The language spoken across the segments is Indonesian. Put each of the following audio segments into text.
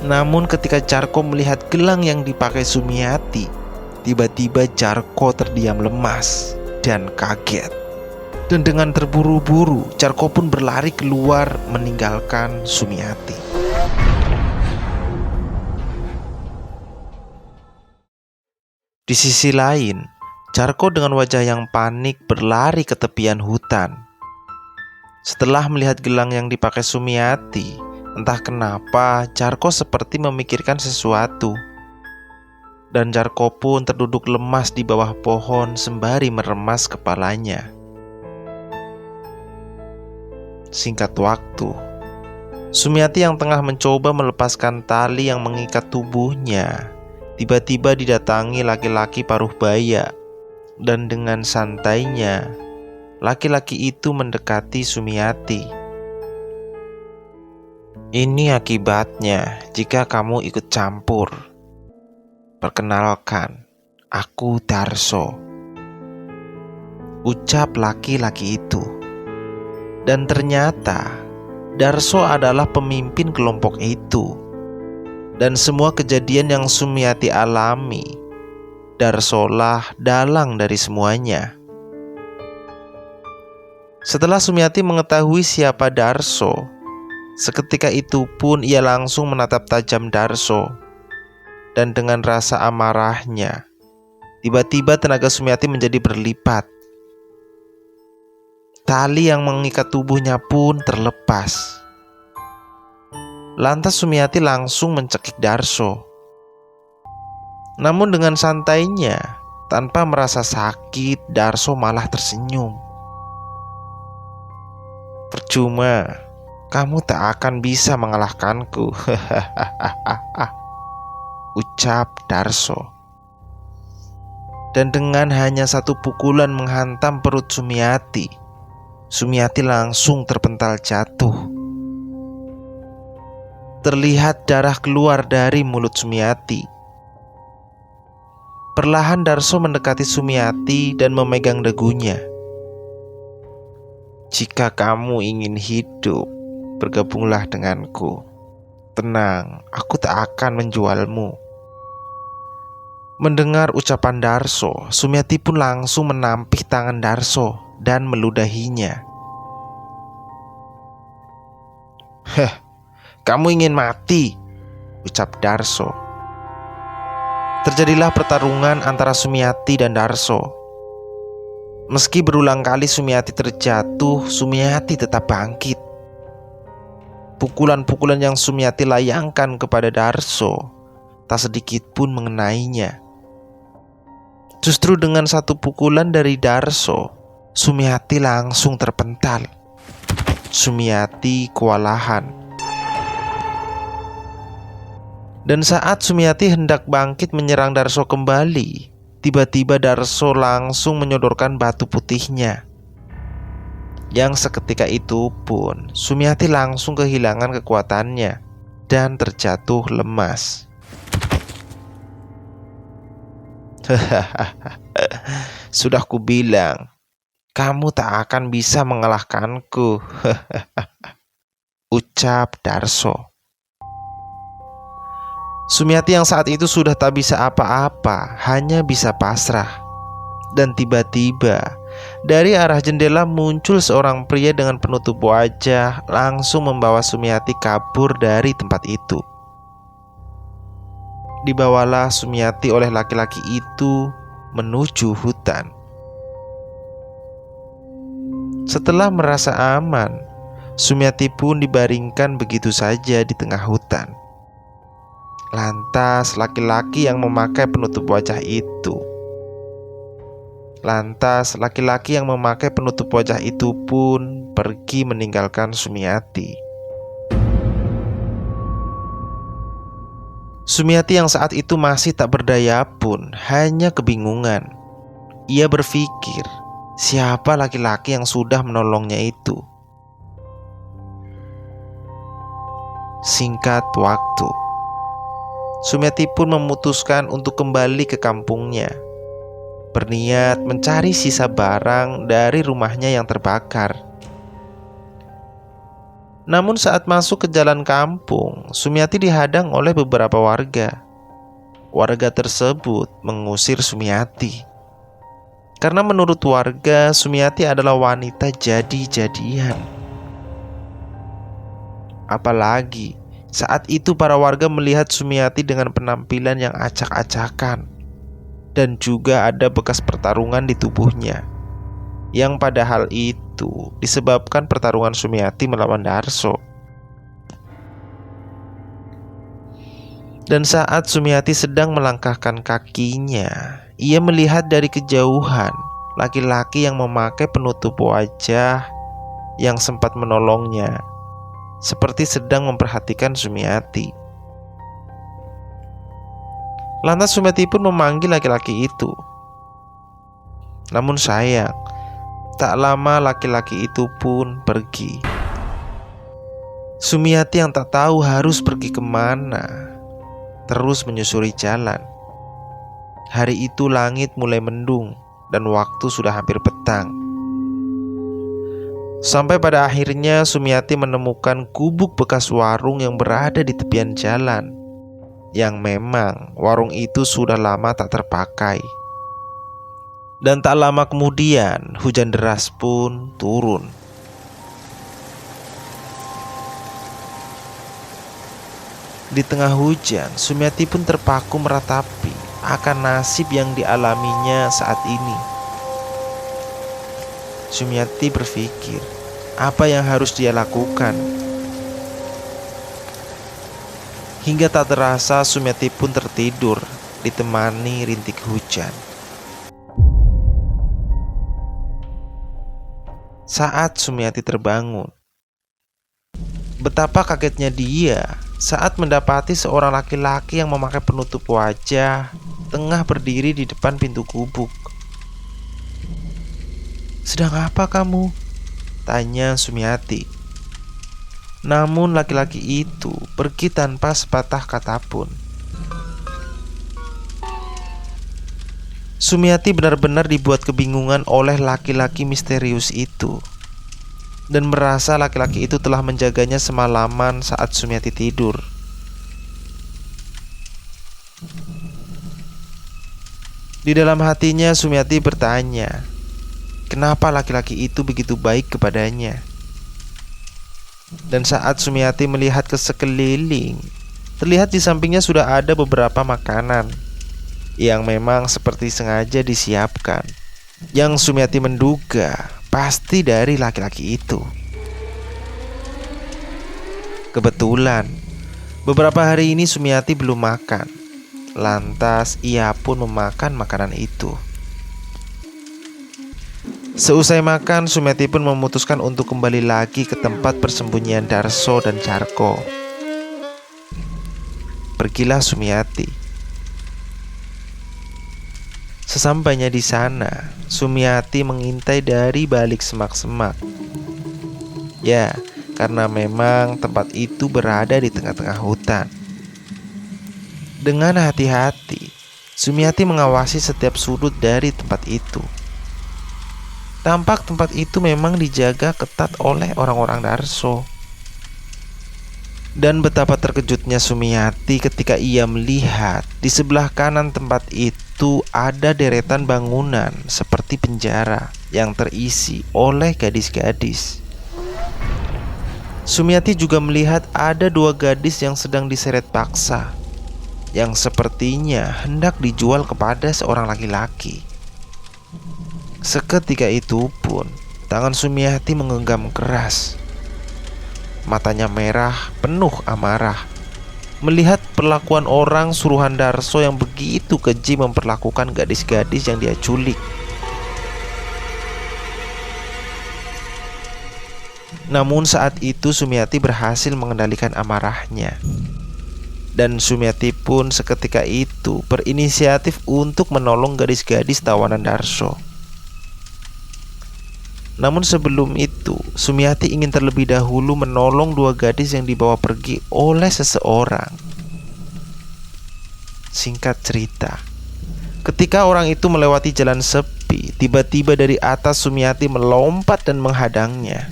Namun ketika Jarko melihat gelang yang dipakai Sumiati, tiba-tiba Jarko terdiam lemas dan kaget. Dan dengan terburu-buru, Jarko pun berlari keluar meninggalkan Sumiati. Di sisi lain, Jarko dengan wajah yang panik berlari ke tepian hutan. Setelah melihat gelang yang dipakai Sumiati, entah kenapa Jarko seperti memikirkan sesuatu. Dan Jarko pun terduduk lemas di bawah pohon sembari meremas kepalanya. Singkat waktu, Sumiati yang tengah mencoba melepaskan tali yang mengikat tubuhnya, tiba-tiba didatangi laki-laki paruh baya. Dan dengan santainya, laki-laki itu mendekati Sumiati. "Ini akibatnya jika kamu ikut campur. Perkenalkan, aku Darso," ucap laki-laki itu. Dan ternyata Darso adalah pemimpin kelompok itu. Dan semua kejadian yang Sumiati alami, Darsolah dalang dari semuanya. Setelah Sumiati mengetahui siapa Darso, seketika itu pun ia langsung menatap tajam Darso. Dan dengan rasa amarahnya, tiba-tiba tenaga Sumiati menjadi berlipat. Tali yang mengikat tubuhnya pun terlepas. Lantas Sumiati langsung mencekik Darso. Namun dengan santainya, tanpa merasa sakit, Darso malah tersenyum. "Percuma, kamu tak akan bisa mengalahkanku," ucap Darso. Dan dengan hanya satu pukulan menghantam perut Sumiati, Sumiati langsung terpental jatuh. Terlihat darah keluar dari mulut Sumiati. Perlahan Darso mendekati Sumiati dan memegang dagunya. "Jika kamu ingin hidup, bergabunglah denganku. Tenang, aku tak akan menjualmu." Mendengar ucapan Darso, Sumiati pun langsung menampik tangan Darso dan meludahinya. Kamu ingin mati?" ucap Darso. Terjadilah pertarungan antara Sumiati dan Darso. Meski berulang kali Sumiati terjatuh, Sumiati tetap bangkit. Pukulan-pukulan yang Sumiati layangkan kepada Darso tak sedikit pun mengenainya. Justru dengan satu pukulan dari Darso, Sumiati langsung terpental. Sumiati kewalahan. Dan saat Sumiati hendak bangkit menyerang Darso kembali, tiba-tiba Darso langsung menyodorkan batu putihnya. Yang seketika itu pun Sumiati langsung kehilangan kekuatannya dan terjatuh lemas. "Sudah kubilang, kamu tak akan bisa mengalahkanku," ucap Darso. Sumiati yang saat itu sudah tak bisa apa-apa, hanya bisa pasrah. Dan tiba-tiba dari arah jendela muncul seorang pria dengan penutup wajah, langsung membawa Sumiati kabur dari tempat itu. Dibawalah Sumiati oleh laki-laki itu menuju hutan. Setelah merasa aman, Sumiati pun dibaringkan begitu saja di tengah hutan. Lantas laki-laki yang memakai penutup wajah itu pun pergi meninggalkan Sumiati. Sumiati yang saat itu masih tak berdaya pun hanya kebingungan. Ia berpikir, siapa laki-laki yang sudah menolongnya itu? Singkat waktu, Sumiati pun memutuskan untuk kembali ke kampungnya, berniat mencari sisa barang dari rumahnya yang terbakar. Namun saat masuk ke jalan kampung, Sumiati dihadang oleh beberapa warga. Warga tersebut mengusir Sumiati karena menurut warga Sumiati adalah wanita jadi-jadian. Apalagi saat itu para warga melihat Sumiati dengan penampilan yang acak-acakan dan juga ada bekas pertarungan di tubuhnya, yang padahal itu disebabkan pertarungan Sumiati melawan Darso. Dan saat Sumiati sedang melangkahkan kakinya, ia melihat dari kejauhan laki-laki yang memakai penutup wajah yang sempat menolongnya, seperti sedang memperhatikan Sumiati. Lantas Sumiati pun memanggil laki-laki itu. Namun sayang, tak lama laki-laki itu pun pergi. Sumiati yang tak tahu harus pergi kemana, terus menyusuri jalan. Hari itu langit mulai mendung dan waktu sudah hampir petang. Sampai pada akhirnya Sumiati menemukan gubuk bekas warung yang berada di tepian jalan, yang memang warung itu sudah lama tak terpakai. Dan tak lama kemudian hujan deras pun turun. Di tengah hujan, Sumiati pun terpaku meratapi akan nasib yang dialaminya saat ini. Sumiati berpikir apa yang harus dia lakukan. Hingga tak terasa Sumiati pun tertidur ditemani rintik hujan. Saat Sumiati terbangun, betapa kagetnya dia saat mendapati seorang laki-laki yang memakai penutup wajah tengah berdiri di depan pintu gubuk. "Sedang apa kamu?" tanya Sumiati. Namun laki-laki itu pergi tanpa sepatah kata pun. Sumiati benar-benar dibuat kebingungan oleh laki-laki misterius itu, dan merasa laki-laki itu telah menjaganya semalaman saat Sumiati tidur. Di dalam hatinya Sumiati bertanya, kenapa laki-laki itu begitu baik kepadanya? Dan saat Sumiati melihat ke sekeliling, terlihat di sampingnya sudah ada beberapa makanan yang memang seperti sengaja disiapkan, yang Sumiati menduga pasti dari laki-laki itu. Kebetulan beberapa hari ini Sumiati belum makan, lantas ia pun memakan makanan itu. Seusai makan, Sumiati pun memutuskan untuk kembali lagi ke tempat persembunyian Darso dan Carko. Pergilah Sumiati. Sesampainya di sana, Sumiati mengintai dari balik semak-semak. Ya, karena memang tempat itu berada di tengah-tengah hutan. Dengan hati-hati, Sumiati mengawasi setiap sudut dari tempat itu. Tampak tempat itu memang dijaga ketat oleh orang-orang Darso. Dan betapa terkejutnya Sumiati ketika ia melihat di sebelah kanan tempat itu ada deretan bangunan seperti penjara yang terisi oleh gadis-gadis. Sumiati juga melihat ada 2 gadis yang sedang diseret paksa, yang sepertinya hendak dijual kepada seorang laki-laki. Seketika itu pun tangan Sumiati menggenggam keras. Matanya merah penuh amarah melihat perlakuan orang suruhan Darso yang begitu keji memperlakukan gadis-gadis yang dia culik. Namun saat itu Sumiati berhasil mengendalikan amarahnya, dan Sumiati pun seketika itu berinisiatif untuk menolong gadis-gadis tawanan Darso. Namun sebelum itu, Sumiati ingin terlebih dahulu menolong 2 gadis yang dibawa pergi oleh seseorang. Singkat cerita, ketika orang itu melewati jalan sepi, tiba-tiba dari atas Sumiati melompat dan menghadangnya.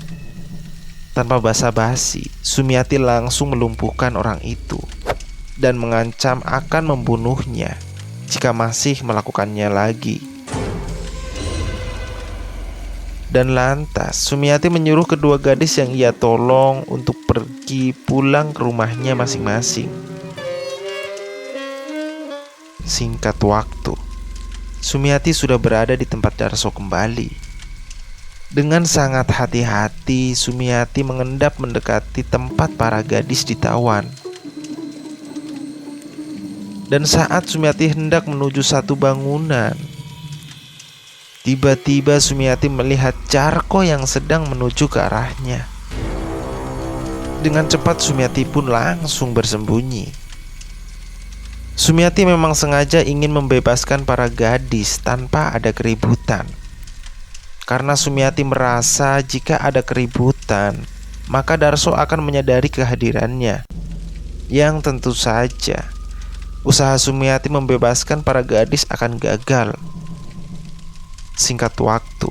Tanpa basa-basi, Sumiati langsung melumpuhkan orang itu dan mengancam akan membunuhnya jika masih melakukannya lagi. Dan lantas Sumiati menyuruh kedua gadis yang ia tolong untuk pergi pulang ke rumahnya masing-masing. Singkat waktu, Sumiati sudah berada di tempat Darso kembali. Dengan sangat hati-hati, Sumiati mengendap mendekati tempat para gadis ditawan. Dan saat Sumiati hendak menuju satu bangunan, tiba-tiba Sumiati melihat Jarko yang sedang menuju ke arahnya. Dengan cepat Sumiati pun langsung bersembunyi. Sumiati memang sengaja ingin membebaskan para gadis tanpa ada keributan. Karena Sumiati merasa jika ada keributan, maka Darso akan menyadari kehadirannya. Yang tentu saja, usaha Sumiati membebaskan para gadis akan gagal. Singkat waktu,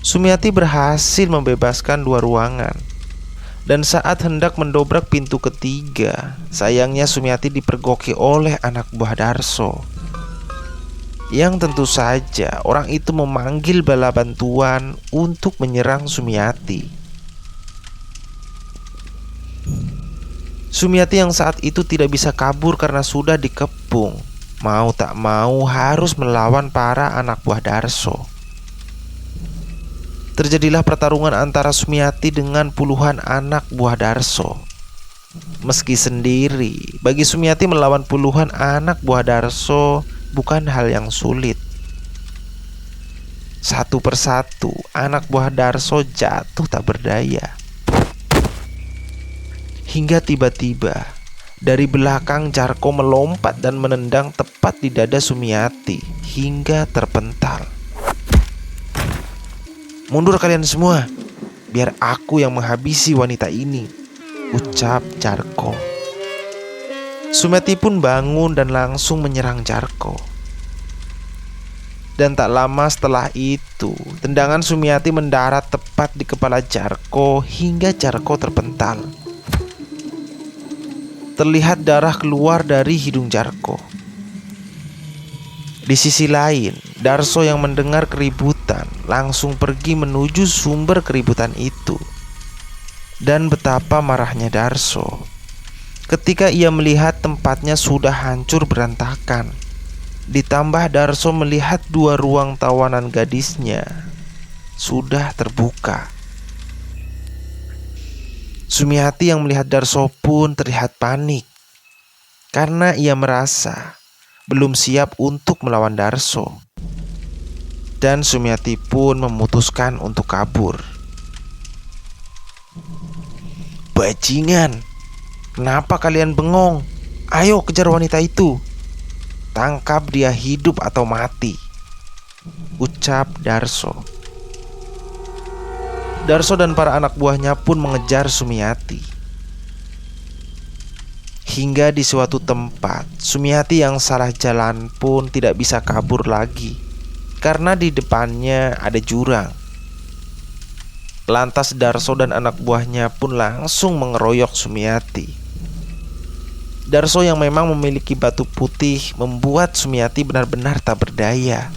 Sumiati berhasil membebaskan 2 ruangan. Dan saat hendak mendobrak pintu ketiga, sayangnya Sumiati dipergoki oleh anak buah Darso. Yang tentu saja orang itu memanggil bala bantuan untuk menyerang Sumiati. Sumiati yang saat itu tidak bisa kabur karena sudah dikepung, mau tak mau harus melawan para anak buah Darso. Terjadilah pertarungan antara Sumiati dengan puluhan anak buah Darso. Meski sendiri, bagi Sumiati melawan puluhan anak buah Darso bukan hal yang sulit. Satu persatu anak buah Darso jatuh tak berdaya. Hingga tiba-tiba dari belakang Jarko melompat dan menendang tepat di dada Sumiati hingga terpental. "Mundur kalian semua, biar aku yang menghabisi wanita ini," ucap Jarko. Sumiati pun bangun dan langsung menyerang Jarko. Dan tak lama setelah itu, tendangan Sumiati mendarat tepat di kepala Jarko hingga Jarko terpental. Terlihat darah keluar dari hidung Jarko. Di sisi lain, Darso yang mendengar keributan langsung pergi menuju sumber keributan itu. Dan betapa marahnya Darso ketika ia melihat tempatnya sudah hancur berantakan. Ditambah Darso melihat 2 ruang tawanan gadisnya sudah terbuka. Sumiati yang melihat Darso pun terlihat panik karena ia merasa belum siap untuk melawan Darso. Dan Sumiati pun memutuskan untuk kabur. "Bajingan, kenapa kalian bengong? Ayo kejar wanita itu. Tangkap dia hidup atau mati," ucap Darso. Darso dan para anak buahnya pun mengejar Sumiati. Hingga di suatu tempat, Sumiati yang salah jalan pun tidak bisa kabur lagi karena di depannya ada jurang. Lantas Darso dan anak buahnya pun langsung mengeroyok Sumiati. Darso yang memang memiliki batu putih membuat Sumiati benar-benar tak berdaya.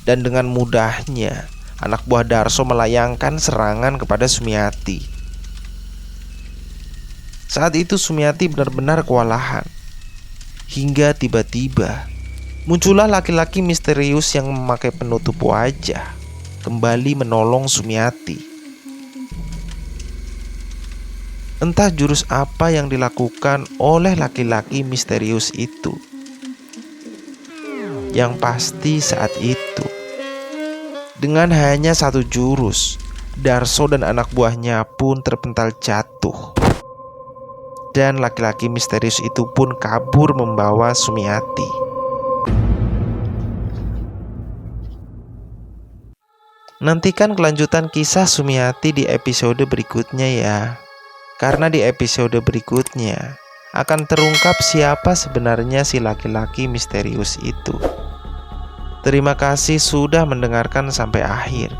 Dan dengan mudahnya anak buah Darso melayangkan serangan kepada Sumiati. Saat itu Sumiati benar-benar kewalahan. Hingga tiba-tiba muncullah laki-laki misterius yang memakai penutup wajah kembali menolong Sumiati. Entah jurus apa yang dilakukan oleh laki-laki misterius itu. Yang pasti saat itu, dengan hanya 1 jurus, Darso dan anak buahnya pun terpental jatuh. Dan laki-laki misterius itu pun kabur membawa Sumiati. Nantikan kelanjutan kisah Sumiati di episode berikutnya ya. Karena di episode berikutnya akan terungkap siapa sebenarnya si laki-laki misterius itu. Terima kasih sudah mendengarkan sampai akhir.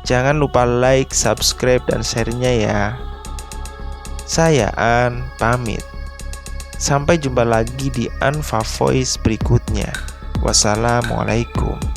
Jangan lupa like, subscribe, dan share-nya ya. Saya An, pamit. Sampai jumpa lagi di Anfa Voice berikutnya. Wassalamualaikum.